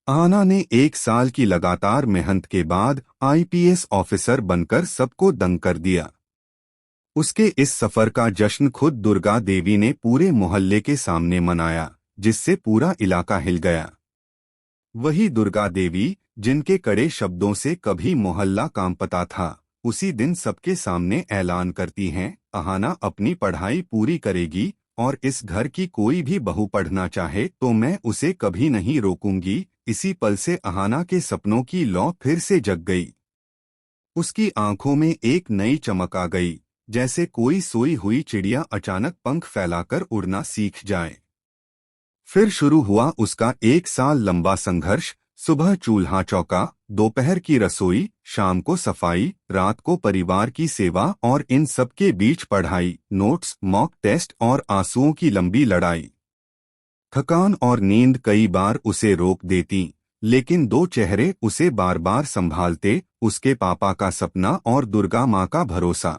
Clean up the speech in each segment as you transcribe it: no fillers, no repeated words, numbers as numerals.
आना ने 1 साल की लगातार मेहनत के बाद आईपीएस ऑफिसर बनकर सबको दंग कर दिया। उसके इस सफर का जश्न खुद दुर्गा देवी ने पूरे मोहल्ले के सामने मनाया, जिससे पूरा इलाका हिल गया। वही दुर्गा देवी, जिनके कड़े शब्दों से कभी मोहल्ला कांपता था, उसी दिन सबके सामने ऐलान करती हैं, अहाना अपनी पढ़ाई पूरी करेगी और इस घर की कोई भी बहू पढ़ना चाहे तो मैं उसे कभी नहीं रोकूंगी। इसी पल से अहाना के सपनों की लौ फिर से जग गई। उसकी आंखों में एक नई चमक आ गई, जैसे कोई सोई हुई चिड़िया अचानक पंख फैलाकर उड़ना सीख जाए। फिर शुरू हुआ उसका 1 साल लंबा संघर्ष। सुबह चूल्हा चौका, दोपहर की रसोई, शाम को सफाई, रात को परिवार की सेवा और इन सब के बीच पढ़ाई, नोट्स, मॉक टेस्ट और आंसुओं की लंबी लड़ाई। थकान और नींद कई बार उसे रोक देती, लेकिन दो चेहरे उसे बार बार संभालते, उसके पापा का सपना और दुर्गा माँ का भरोसा।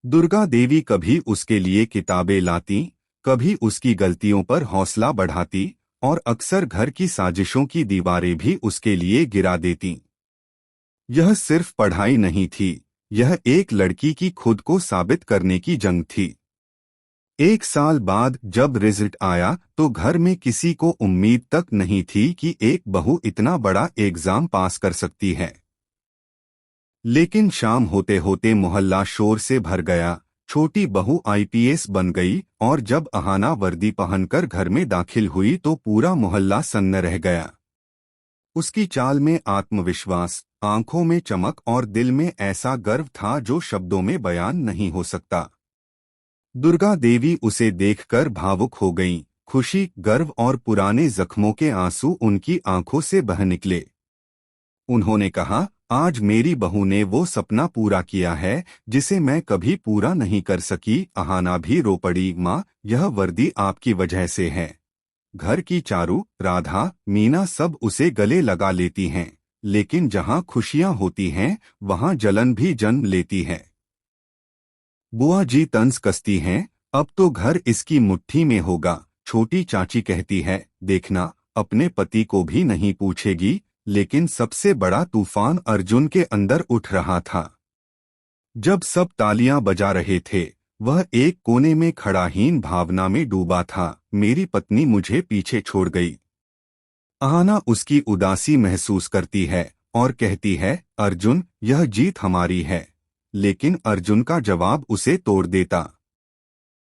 दुर्गा देवी कभी उसके लिए किताबें लाती, कभी उसकी गलतियों पर हौसला बढ़ाती और अक्सर घर की साजिशों की दीवारें भी उसके लिए गिरा देती। यह सिर्फ पढ़ाई नहीं थी, यह एक लड़की की खुद को साबित करने की जंग थी। 1 साल बाद जब रिजल्ट आया तो घर में किसी को उम्मीद तक नहीं थी कि एक बहू इतना बड़ा एग्जाम पास कर सकती है। लेकिन शाम होते होते मोहल्ला शोर से भर गया। छोटी बहू आईपीएस बन गई और जब अहाना वर्दी पहनकर घर में दाखिल हुई तो पूरा मोहल्ला सन्न रह गया। उसकी चाल में आत्मविश्वास, आंखों में चमक और दिल में ऐसा गर्व था जो शब्दों में बयान नहीं हो सकता। दुर्गा देवी उसे देखकर भावुक हो गईं। खुशी, गर्व और पुराने जख्मों के आंसू उनकी आंखों से बह निकले। उन्होंने कहा, आज मेरी बहू ने वो सपना पूरा किया है जिसे मैं कभी पूरा नहीं कर सकी। अहाना भी रो पड़ी, माँ, यह वर्दी आपकी वजह से है। घर की चारू, राधा, मीना सब उसे गले लगा लेती हैं, लेकिन जहाँ खुशियाँ होती हैं वहाँ जलन भी जन्म लेती है। बुआ जी तंज कसती हैं, अब तो घर इसकी मुट्ठी में होगा। छोटी चाची कहती है, देखना, अपने पति को भी नहीं पूछेगी। लेकिन सबसे बड़ा तूफान अर्जुन के अंदर उठ रहा था। जब सब तालियां बजा रहे थे, वह एक कोने में खड़ा हीन भावना में डूबा था। मेरी पत्नी मुझे पीछे छोड़ गई। अहाना उसकी उदासी महसूस करती है और कहती है, अर्जुन, यह जीत हमारी है। लेकिन अर्जुन का जवाब उसे तोड़ देता।